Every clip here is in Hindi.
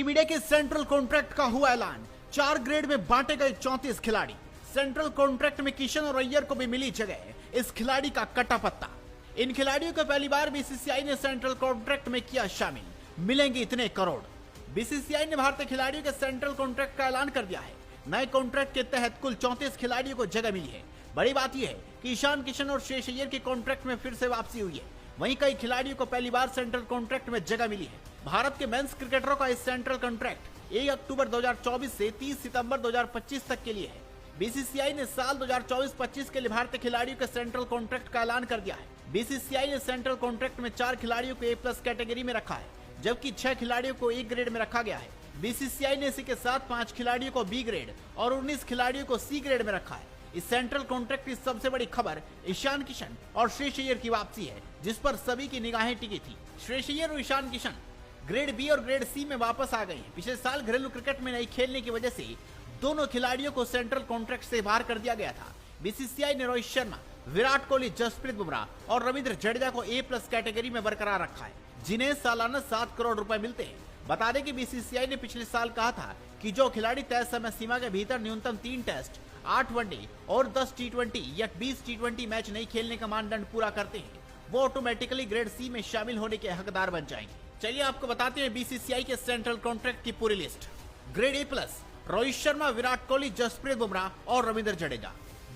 टीमिंडिया के सेंट्रल कॉन्ट्रैक्ट का हुआ ऐलान। 4 ग्रेड में बांटे गए 34 खिलाड़ी। सेंट्रल कॉन्ट्रैक्ट में किशन और अय्यर को भी मिली जगह। इस खिलाड़ी का कटा पत्ता। इन खिलाड़ियों को पहली बार बीसीसीआई ने सेंट्रल कॉन्ट्रैक्ट में किया शामिल। मिलेंगे इतने करोड़। बीसीसीआई ने भारतीय खिलाड़ियों के सेंट्रल कॉन्ट्रैक्ट का ऐलान कर दिया है। नए कॉन्ट्रैक्ट के तहत कुल 34 खिलाड़ियों को जगह मिली है। बड़ी बात यह है कि ईशान किशन और श्रेयस अय्यर की कॉन्ट्रैक्ट में फिर से वापसी हुई है। वहीं कई खिलाड़ियों को पहली बार सेंट्रल कॉन्ट्रैक्ट में जगह मिली है। भारत के मेंस क्रिकेटरों का इस सेंट्रल कॉन्ट्रैक्ट 1 अक्टूबर 2024 से 30 सितंबर 2025 तक के लिए है। बीसीसीआई ने साल 2024-25 के लिए भारतीय खिलाड़ियों के सेंट्रल कॉन्ट्रैक्ट का ऐलान कर दिया है। बीसीसीआई ने सेंट्रल कॉन्ट्रैक्ट में 4 खिलाड़ियों को A+ कैटेगरी में रखा है, जबकि 6 खिलाड़ियों को A ग्रेड में रखा गया है। बीसीसीआई ने इसी के साथ 5 खिलाड़ियों को B ग्रेड और 19 खिलाड़ियों को C ग्रेड में रखा है। इस सेंट्रल कॉन्ट्रैक्ट की सबसे बड़ी खबर ईशान किशन और श्रेयस अय्यर की वापसी है, जिस पर सभी की निगाहें टिकी थी। श्रेयस अय्यर और ईशान किशन ग्रेड B और ग्रेड C में वापस आ गए हैं। पिछले साल घरेलू क्रिकेट में नहीं खेलने की वजह से दोनों खिलाड़ियों को सेंट्रल कॉन्ट्रैक्ट से बाहर कर दिया गया था। बीसीसीआई ने रोहित शर्मा, विराट कोहली, जसप्रीत बुमराह और रविंद्र जडेजा को A+ कैटेगरी में बरकरार रखा है, जिन्हें सालाना 7 करोड़ रुपए मिलते हैं। बता दें कि बीसीसीआई ने पिछले साल कहा था कि जो खिलाड़ी तय समय सीमा के भीतर न्यूनतम 3 टेस्ट, 8 वनडे और 10 T20 या 20 T20 मैच नहीं खेलने का मानदंड पूरा करते हैं, वो ऑटोमेटिकली ग्रेड C में शामिल होने के हकदार बन जाएंगे। चलिए आपको बताते हैं बीसीसीआई के सेंट्रल कॉन्ट्रैक्ट की पूरी list. Grade A+, Rohit Sharma, Virat Kohli, Jasprit Bumrah और Ravindra Jadeja.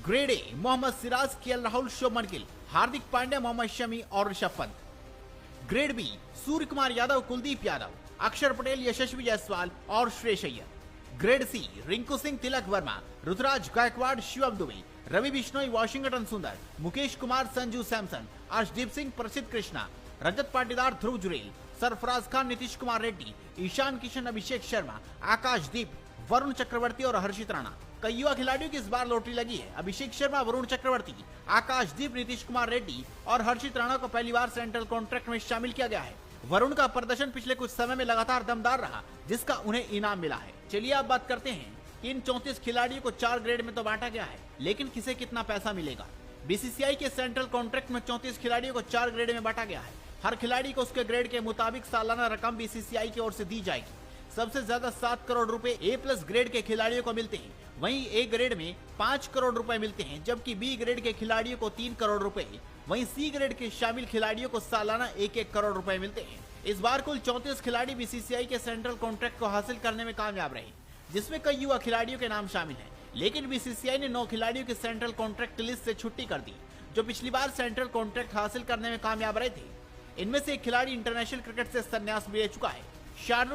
Grade A, Mohammed Siraj, KL Rahul, Shubman Gill, Hardik Pandya, Mohammed Shami और ऋषभ पंत। ग्रेड B, सूर्य कुमार यादव, कुलदीप यादव, अक्षर पटेल, यशस्वी जायसवाल और Shreyas Iyer. Grade C, Rinku Singh, Tilak Varma, Ruturaj Gaikwad, Shivam Dube, Ravi Bishnoi, Washington Sundar, Mukesh Kumar, Sanju Samson, Arshdeep Singh, प्रसिद्ध कृष्णा, रजत पाटीदार, ध्रुव जुरेल, सरफराज खान, नीतीश कुमार रेड्डी, ईशान किशन, अभिषेक शर्मा, आकाशदीप, वरुण चक्रवर्ती और हर्षित राणा। कई युवा खिलाड़ियों की इस बार लॉटरी लगी है। अभिषेक शर्मा, वरुण चक्रवर्ती, आकाशदीप, नीतीश कुमार रेड्डी और हर्षित राणा को पहली बार सेंट्रल कॉन्ट्रैक्ट में शामिल किया गया है। वरुण का प्रदर्शन पिछले कुछ समय में लगातार दमदार रहा, जिसका उन्हें इनाम मिला है। चलिए आप बात करते हैं कि इन 34 खिलाड़ियों को 4 ग्रेड में तो बांटा गया है, लेकिन किसे कितना पैसा मिलेगा। बीसीसीआई के सेंट्रल कॉन्ट्रैक्ट में 34 खिलाड़ियों को 4 ग्रेड में बांटा गया है। हर खिलाड़ी को उसके ग्रेड के मुताबिक सालाना रकम बीसीसीआई की ओर से दी जाएगी। सबसे ज्यादा 7 करोड़ रुपए A+ ग्रेड के खिलाड़ियों को मिलते हैं। वहीं A ग्रेड में 5 करोड़ रुपए मिलते हैं, जबकि B ग्रेड के खिलाड़ियों को 3 करोड़ रुपए, वहीं C ग्रेड के शामिल खिलाड़ियों को सालाना 1-1 करोड़ रुपए मिलते हैं। इस बार कुल 34 खिलाड़ी बीसीसीआई के सेंट्रल कॉन्ट्रैक्ट को हासिल करने में कामयाब रहे, जिसमें कई युवा खिलाड़ियों के नाम शामिल हैं। लेकिन बीसीसीआई ने 9 खिलाड़ियों की सेंट्रल कॉन्ट्रैक्ट लिस्ट से छुट्टी कर दी, जो पिछली बार सेंट्रल कॉन्ट्रैक्ट हासिल करने में कामयाब रहे थे। इनमें से एक खिलाड़ी इंटरनेशनल क्रिकेट से संन्यास भी ले चुका है।